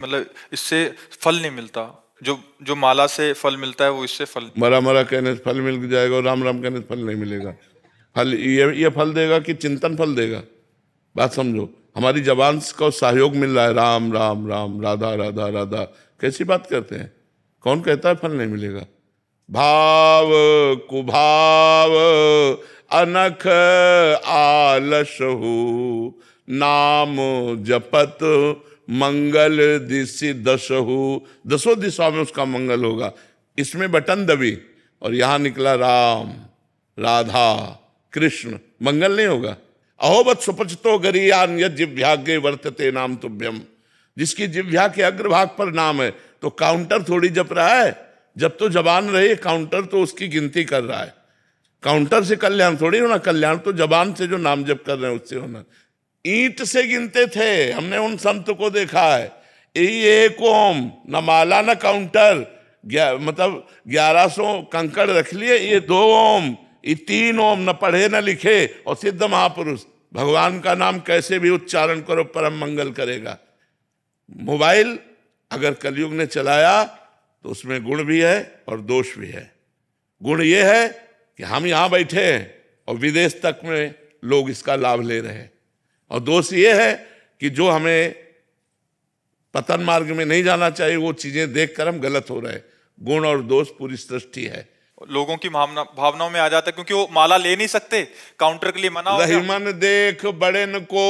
मतलब इससे फल नहीं मिलता, जो जो माला से फल मिलता है वो इससे फल। मरा मरा कहने से फल मिल जाएगा और राम राम कहने से फल नहीं मिलेगा। फल ये फल देगा कि चिंतन फल देगा? बात समझो, हमारी जबान को सहयोग मिल रहा है, राम राम राम, राधा राधा राधा, कैसी बात करते हैं? कौन कहता है फल नहीं मिलेगा? भाव कुभाव अनख आलसहु, नाम जपत मंगल दिशि दशहु। दसों दिशाओं में उसका मंगल होगा। इसमें बटन दबी और यहां निकला राम राधा कृष्ण, मंगल नहीं होगा। अहोबत सुपचतो गरियान यद जिह्वाग्रे वर्तते नाम तुभ्यम। जिसकी जिह्वा के अग्रभाग पर नाम है तो काउंटर थोड़ी जप रहा है। जब तो जबान रही, काउंटर तो उसकी गिनती कर रहा है। काउंटर से कल्याण थोड़ी होना, कल्याण तो जबान से जो नाम जप कर रहे हैं उससे होना। ईंट से गिनते थे, हमने उन संत को देखा है। यही एक ओम, न माला न काउंटर, मतलब 1100 कंकड़ रख लिए, ये 2 ओम, ये 3 ओम, न पढ़े न लिखे, और सिद्ध महापुरुष। भगवान का नाम कैसे भी उच्चारण करो परम मंगल करेगा। मोबाइल अगर कलयुग ने चलाया तो उसमें गुण भी है और दोष भी है। गुण ये है कि हम यहां बैठे हैं और विदेश तक में लोग इसका लाभ ले रहे हैं, और दोष ये है कि जो हमें पतन मार्ग में नहीं जाना चाहिए वो चीजें देखकर हम गलत हो रहे हैं। गुण और दोष पूरी सृष्टि है। लोगों की भावनाओं में आ जाता है, क्योंकि वो माला ले नहीं सकते, काउंटर के लिए मना हो गया। रहीमन देख बड़ेन को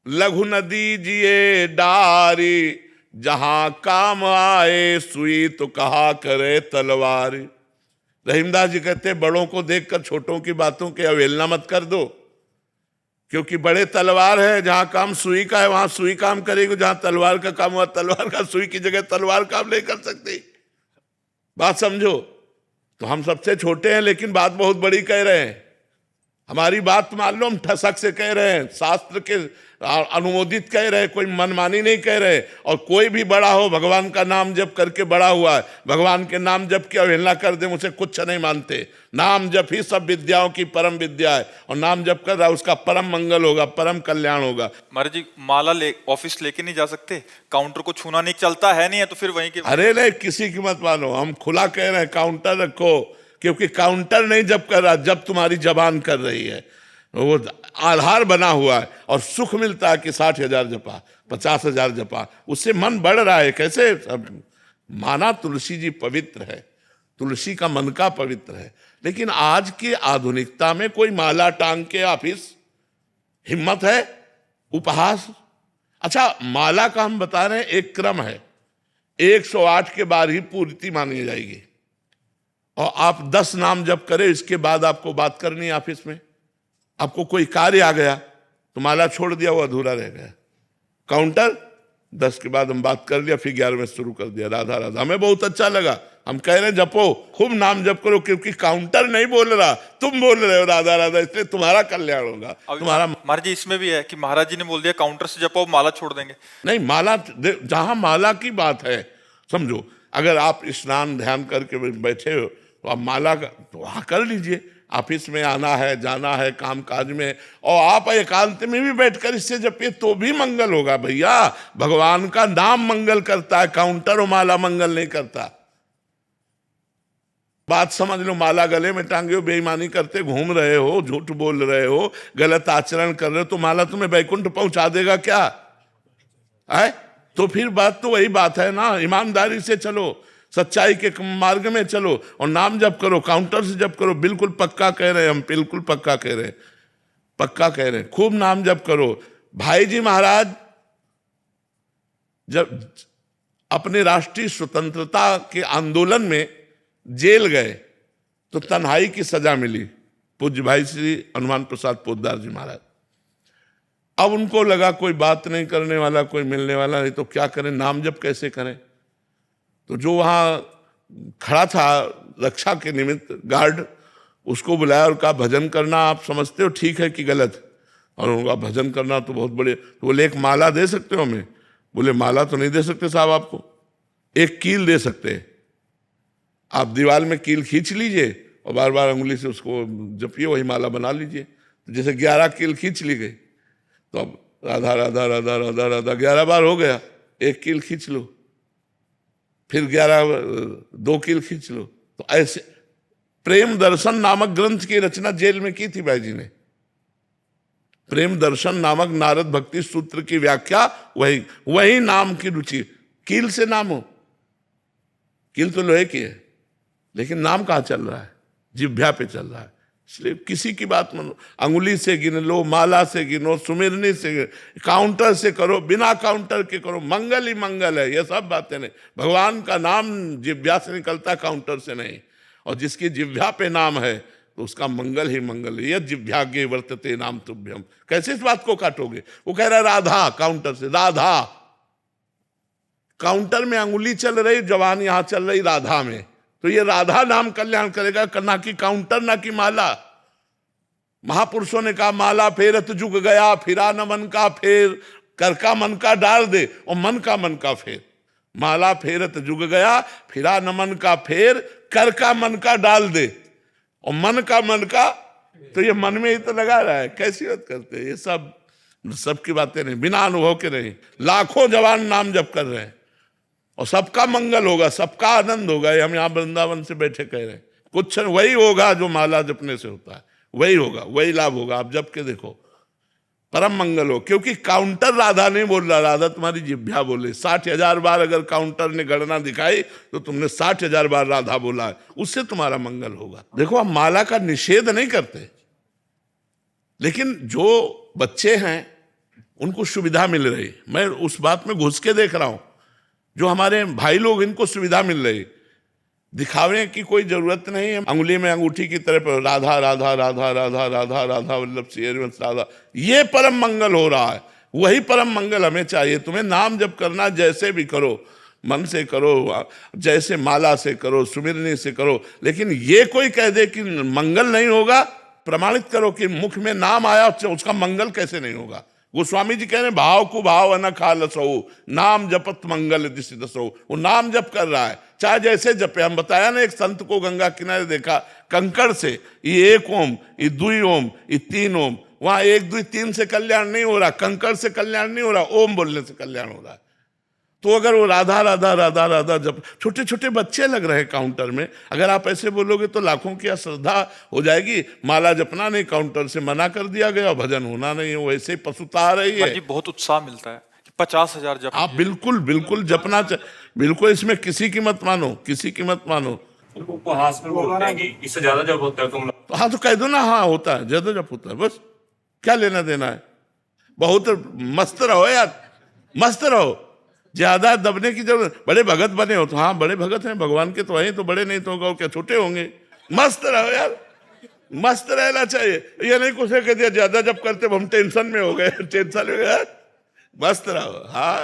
लघु नदी जिए डारी, जहां काम आए सुई तो कहा करे तलवार। रहीमदास जी कहते बड़ों को देखकर छोटों की बातों की अवहेलना मत कर दो, क्योंकि बड़े तलवार है, जहां काम सुई का है वहां सुई काम करेगी, जहां तलवार का काम हुआ तलवार का, सुई की जगह तलवार काम नहीं कर सकती। बात समझो। तो हम सबसे छोटे हैं लेकिन बात बहुत बड़ी कह रहे हैं। हमारी बात मान लो, हम ठसक से कह रहे हैं, शास्त्र के अनुमोदित कह रहे हैं, कोई मनमानी नहीं कह रहे। और कोई भी बड़ा हो, भगवान का नाम जप करके बड़ा हुआ है, भगवान के नाम जप की अवहेलना कर दे उसे कुछ नहीं मानते। नाम जप ही सब विद्याओं की परम विद्या है, और नाम जप कर रहा उसका परम मंगल होगा, परम कल्याण होगा। महाराज जी, माला ऑफिस लेके नहीं जा सकते, काउंटर को छूना नहीं, चलता है नहीं है तो फिर वहीं के। अरे नहीं, किसी की मत मानो, हम खुला कह रहे हैं काउंटर रखो, क्योंकि काउंटर नहीं जब कर रहा, जब तुम्हारी जबान कर रही है वो आधार बना हुआ है। और सुख मिलता है कि 60,000 जपा, 50,000 जपा, उससे मन बढ़ रहा है। कैसे? माना तुलसी जी पवित्र है, तुलसी का मन का पवित्र है, लेकिन आज की आधुनिकता में कोई माला टांग के ऑफिस, हिम्मत है? उपहास। अच्छा, माला का हम बता रहे हैं एक क्रम है, 108 के बाद ही पूर्ति मानी जाएगी, और आप 10 नाम जप करें, इसके बाद आपको बात करनी है ऑफिस में। आपको कोई कार्य आ गया तो माला छोड़ दिया, वो अधूरा रह गया। काउंटर 10 के बाद हम बात कर लिया, फिर 11 में शुरू कर दिया राधा राधा। हमें बहुत अच्छा लगा, हम कह रहे हैं जपो, खूब नाम जप करो, क्योंकि काउंटर नहीं बोल रहा, तुम बोल रहे हो राधा राधा, इसलिए तुम्हारा कल्याण होगा। तुम्हारा महाराज जी इसमें भी है कि महाराज जी ने बोल दिया काउंटर से जपो, माला छोड़ देंगे। नहीं, माला जहां माला की बात है, समझो, अगर आप स्नान ध्यान करके बैठे हो तो आप माला का तो वहां कर लीजिए। ऑफिस में आना है, जाना है, काम काज में, और आप एकांत में भी बैठकर इससे जपिए तो भी मंगल होगा। भैया, भगवान का नाम मंगल करता है, काउंटर और माला मंगल नहीं करता। बात समझ लो, माला गले में टांगे हो, बेईमानी करते घूम रहे हो, झूठ बोल रहे हो, गलत आचरण कर रहे हो, तो माला तुम्हें बैकुंठ पहुंचा देगा क्या है? तो फिर बात तो वही बात है ना, ईमानदारी से चलो, सच्चाई के मार्ग में चलो, और नाम जप करो, काउंटर से जप करो। बिल्कुल पक्का कह रहे हैं हम, बिल्कुल पक्का कह रहे हैं, पक्का कह रहे हैं, खूब नाम जप करो। भाई जी महाराज जब अपने राष्ट्रीय स्वतंत्रता के आंदोलन में जेल गए तो तन्हाई की सजा मिली, पूज्य भाई श्री हनुमान प्रसाद पोद्दार जी महाराज। अब उनको लगा कोई बात नहीं करने वाला, कोई मिलने वाला नहीं, तो क्या करें, नाम जप कैसे करें? तो जो वहां खड़ा था रक्षा के निमित्त गार्ड, उसको बुलाया और कहा भजन करना आप समझते हो ठीक है कि गलत? और उनका भजन करना तो बहुत बड़े। तो बोले एक माला दे सकते हो हमें? बोले माला तो नहीं दे सकते साहब, आपको एक कील दे सकते हैं। आप दीवार में कील खींच लीजिए और बार बार उंगली से उसको जपिए, वही माला बना लीजिए। तो जैसे 11 कील खींच ली गई, तो अब राधा राधा राधा राधा राधा 11 बार हो गया। 1 कील खींच लो, फिर 11 2 कील खींच लो। तो ऐसे प्रेम दर्शन नामक ग्रंथ की रचना जेल में की थी भाई जी ने। प्रेम दर्शन नामक नारद भक्ति सूत्र की व्याख्या वही नाम की रुचि। कील से नाम हो, कील तो लोहे की है, लेकिन नाम कहाँ चल रहा है? जिह्वा पे चल रहा है। इसलिए किसी की बात मानो, अंगुली से गिन लो, माला से गिनो, सुमिरनी से, काउंटर से करो, बिना काउंटर के करो, मंगल ही मंगल है। ये सब बातें नहीं। भगवान का नाम जिह्वा से निकलता, काउंटर से नहीं। और जिसकी जिह्वा पे नाम है तो उसका मंगल ही मंगल है। यह जिह्वाग्रे वर्तते नाम तुभ्यम। कैसे इस बात को काटोगे? वो कह रहा है राधा, काउंटर से राधा, काउंटर में अंगुली चल रही, जवान यहां चल रही राधा में, तो ये राधा नाम कल्याण करेगा, ना कि काउंटर, ना कि माला। महापुरुषों ने कहा माला फेरत जुग गया, फिरा न मन का फेर, कर का मन का डाल दे और मन का फेर। माला फेरत जुग गया, फिरा न मन का फेर, कर का मन का डाल दे और मन का, तो ये मन में ही तो लगा रहा है। कैसी बात करते हैं? ये सब की बातें नहीं, बिना अनुभव के नहीं। लाखों जवान नाम जप कर रहे हैं और सबका मंगल होगा, सबका आनंद होगा। ये हम यहाँ वृंदावन से बैठे कह रहे हैं, कुछ वही होगा जो माला जपने से होता है, वही होगा, वही लाभ होगा। आप जप के देखो, परम मंगल हो। क्योंकि काउंटर राधा नहीं बोल रहा, राधा तुम्हारी जिह्वा बोले। 60,000 बार अगर काउंटर ने गणना दिखाई तो तुमने 60,000 बार राधा बोला है, उससे तुम्हारा मंगल होगा। देखो, हम माला का निषेध नहीं करते, लेकिन जो बच्चे हैं उनको सुविधा मिल रही, मैं उस बात में घुस के देख रहा हूं। जो हमारे भाई लोग, इनको सुविधा मिल रही, दिखावे की कोई जरूरत नहीं है। अंगुली में अंगूठी की तरफ राधा राधा राधा राधा राधा राधा वल्लभ श्री हरिवंश राधा, ये परम मंगल हो रहा है। वही परम मंगल हमें चाहिए। तुम्हें नाम जप करना जैसे भी करो, मन से करो, जैसे माला से करो, सुमिरनी से करो, लेकिन ये कोई कह दे कि मंगल नहीं होगा, प्रमाणित करो कि मुख में नाम आया, उसका मंगल कैसे नहीं होगा। गोस्वामी जी कह रहे भाव को भाव न खालसो, नाम जपत मंगल दिशि दसो। वो नाम जप कर रहा है, चाहे जैसे जपे। हम बताया ना, एक संत को गंगा किनारे देखा, कंकड़ से, ये 1 ओम, ये 2 ओम, ये 3 ओम। वहां 1 2 3 से कल्याण नहीं हो रहा, कंकड़ से कल्याण नहीं हो रहा, ओम बोलने से कल्याण हो रहा है। तो अगर वो राधा राधा राधा राधा जब छोटे छोटे बच्चे लग रहे हैं काउंटर में, अगर आप ऐसे बोलोगे तो लाखों की अश्रद्धा हो जाएगी। माला जपना नहीं, काउंटर से मना कर दिया गया, भजन होना नहीं है, वैसे ही पशुता आ रही है। बहुत उत्साह मिलता है, 50,000 जप। आप बिल्कुल बिल्कुल जपना बिल्कुल, इसमें किसी की मत मानो, किसी की मत मानो। उपहास में बोलते हैं कि इससे ज्यादा जब होता है तुम लोग, तो हाँ, तो कह दो ना, हाँ होता है, ज्यादा जप होता है, बस क्या लेना देना है। बहुत मस्त रहो यार, मस्त रहो, ज्यादा दबने की जरूरत। बड़े भगत बने हो तो हाँ, बड़े भगत हैं भगवान के, तो हैं तो बड़े, नहीं तो क्या छोटे होंगे। मस्त रहो यार, मस्त रहना चाहिए। ये नहीं कुछ कह दिया ज्यादा जब करते हम टेंशन में हो गए, टेंशन में गए। मस्त रहो, हाँ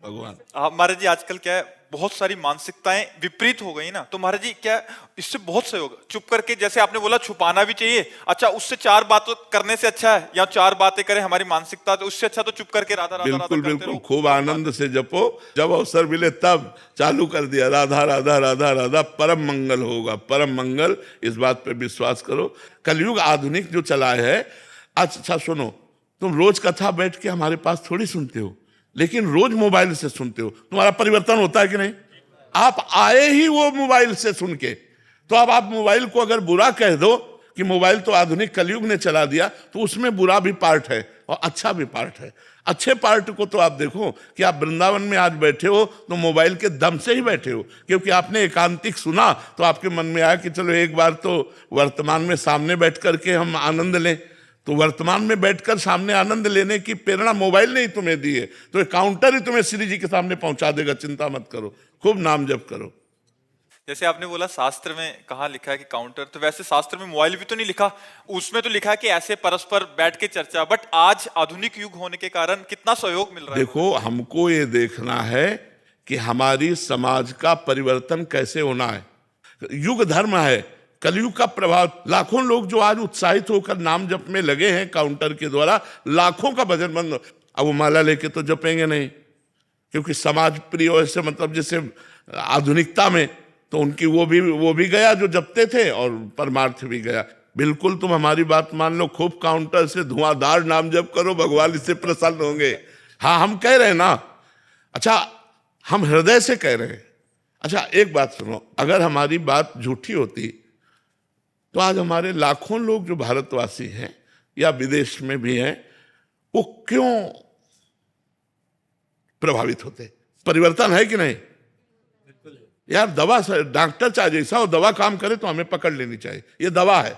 भगवान। महाराज जी, आजकल क्या है, बहुत सारी मानसिकताएं विपरीत हो गई ना, तो महाराज जी क्या इससे बहुत सहयोग, चुप करके, जैसे आपने बोला छुपाना भी चाहिए, अच्छा उससे 4 बातें करने से अच्छा है, या 4 बातें करें हमारी मानसिकता, तो उससे अच्छा तो चुप करके राधा राधा बिल्कुल राधा बिल्कुल, खूब आनंद से जपो। जब अवसर मिले तब चालू कर दिया राधा राधा राधा राधा, परम मंगल होगा, परम मंगल। इस बात पे विश्वास करो। कलयुग आधुनिक जो चला है, अच्छा सुनो, तुम रोज कथा बैठ के हमारे पास थोड़ी सुनते हो, लेकिन रोज मोबाइल से सुनते हो। तुम्हारा परिवर्तन होता है कि नहीं? आप आए ही वो मोबाइल से सुन के, तो अब आप मोबाइल को अगर बुरा कह दो कि मोबाइल तो आधुनिक कलयुग ने चला दिया, तो उसमें बुरा भी पार्ट है और अच्छा भी पार्ट है। अच्छे पार्ट को तो आप देखो कि आप वृंदावन में आज बैठे हो तो मोबाइल के दम से ही बैठे हो, क्योंकि आपने एकांतिक सुना तो आपके मन में आया कि चलो एक बार तो वर्तमान में सामने बैठ करके हम आनंद लें। तो वर्तमान में बैठकर सामने आनंद लेने की प्रेरणा मोबाइल ने ही तुम्हें दी है, तो एक काउंटर ही तुम्हें श्री जी के सामने पहुंचा देगा। चिंता मत करो, खूब नाम जप करो। जैसे आपने बोला शास्त्र में कहाँ लिखा है कि काउंटर, तो वैसे शास्त्र में मोबाइल भी तो नहीं लिखा, उसमें तो लिखा है कि ऐसे परस्पर बैठ के चर्चा। बट आज आधुनिक युग होने के कारण कितना सहयोग मिल रहा है। देखो, हमको ये देखना है कि हमारी समाज का परिवर्तन कैसे होना है। युग धर्म है, कलयुग का प्रभाव। लाखों लोग जो आज उत्साहित होकर नाम जप में लगे हैं काउंटर के द्वारा, लाखों का भजन बंद। अब वो माला लेके तो जपेंगे नहीं, क्योंकि समाज प्रिय ऐसे, मतलब जैसे आधुनिकता में, तो उनकी वो भी गया जो जपते थे और परमार्थ भी गया। बिल्कुल तुम हमारी बात मान लो, खूब काउंटर से धुआंधार नाम जप करो, भगवान इससे प्रसन्न होंगे। हाँ, हम कह रहे हैं ना। अच्छा, हम हृदय से कह रहे हैं। अच्छा एक बात सुनो, अगर हमारी बात झूठी होती तो आज हमारे लाखों लोग जो भारतवासी हैं या विदेश में भी हैं, वो क्यों प्रभावित होते? परिवर्तन है कि नहीं यार? दवा डॉक्टर चाहे जैसा हो, दवा काम करे तो हमें पकड़ लेनी चाहिए, ये दवा है।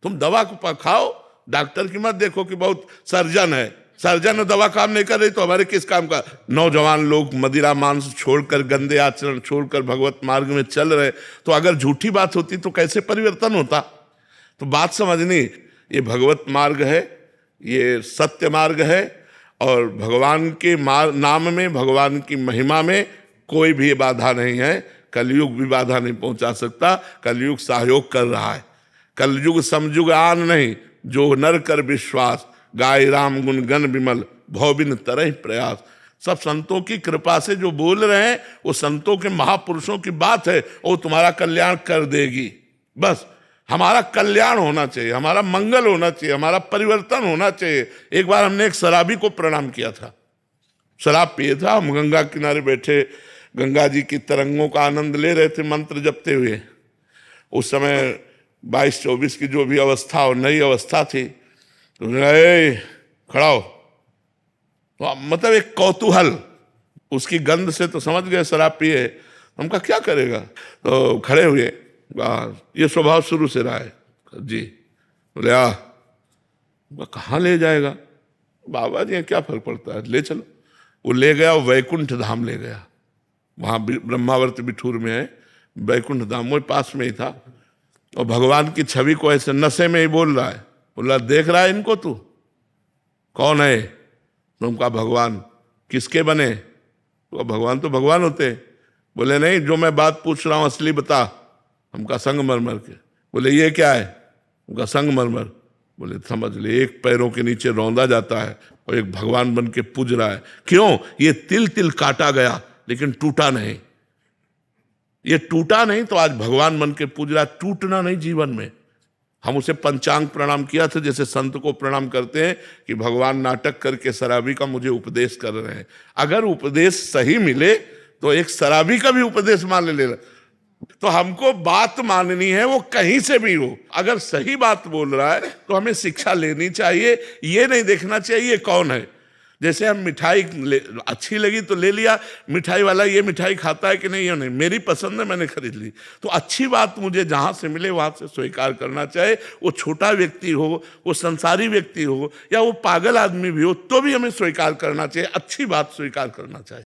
तुम दवा को खाओ, डॉक्टर की मत देखो कि बहुत सर्जन है, सर्जन दवा काम नहीं कर रही तो हमारे किस काम का? नौजवान लोग मदिरा मांस छोड़कर, गंदे आचरण छोड़कर भगवत मार्ग में चल रहे, तो अगर झूठी बात होती तो कैसे परिवर्तन होता? तो बात समझनी, ये भगवत मार्ग है, ये सत्य मार्ग है, और भगवान के नाम में, भगवान की महिमा में कोई भी बाधा नहीं है। कलयुग भी बाधा नहीं पहुंचा सकता, कलयुग सहयोग कर रहा है। कलयुग समयुग आन नहीं, जो नर कर विश्वास, गाय राम गुण गण विमल, भौबिन तरह प्रयास। सब संतों की कृपा से जो बोल रहे हैं वो संतों के महापुरुषों की बात है, वो तुम्हारा कल्याण कर देगी। बस हमारा कल्याण होना चाहिए, हमारा मंगल होना चाहिए, हमारा परिवर्तन होना चाहिए। एक बार हमने एक शराबी को प्रणाम किया था, शराब पिए था, हम गंगा किनारे बैठे गंगा जी की तरंगों का आनंद ले रहे थे मंत्र जपते हुए। उस समय 22-24 की जो भी अवस्था और नई अवस्था थी, तो खड़ा हो, तो मतलब एक कौतूहल, उसकी गंध से तो समझ गए शराब पिए। हमका क्या करेगा, तो खड़े हुए, ये स्वभाव शुरू से रहा है जी। बोले कहाँ ले जाएगा बाबा जी, क्या फर्क पड़ता है, ले चलो। वो ले गया, वैकुंठ धाम ले गया, वहाँ ब्रह्मावर्त बिठूर में है वैकुंठ धाम, वो पास में ही था। और भगवान की छवि को ऐसे नशे में ही बोल रहा है, बोला देख रहा है इनको तू, कौन है? तुमका भगवान। किसके बने? तो भगवान तो भगवान होते। बोले नहीं, जो मैं बात पूछ रहा हूँ असली बता। हमका संगमरमर के। बोले ये क्या है? उनका संगमरमर। बोले समझ ले, एक पैरों के नीचे रौंदा जाता है और एक भगवान बन के पूज रहा है। क्यों? ये तिल तिल काटा गया लेकिन टूटा नहीं, ये टूटा नहीं तो आज भगवान बन के पूज रहा। टूटना नहीं जीवन में। हम उसे पंचांग प्रणाम किया था, जैसे संत को प्रणाम करते हैं कि भगवान नाटक करके शराबी का मुझे उपदेश कर रहे हैं। अगर उपदेश सही मिले तो एक शराबी का भी उपदेश मान ले। तो हमको बात माननी है, वो कहीं से भी हो। अगर सही बात बोल रहा है तो हमें शिक्षा लेनी चाहिए, ये नहीं देखना चाहिए कौन है। जैसे हम मिठाई अच्छी लगी तो ले लिया, मिठाई वाला ये मिठाई खाता है कि नहीं, ये नहीं, मेरी पसंद है मैंने खरीद ली। तो अच्छी बात मुझे जहाँ से मिले वहाँ से स्वीकार करना चाहिए। वो छोटा व्यक्ति हो, वो संसारी व्यक्ति हो, या वो पागल आदमी भी हो, तो भी हमें स्वीकार करना चाहिए, अच्छी बात स्वीकार करना चाहिए।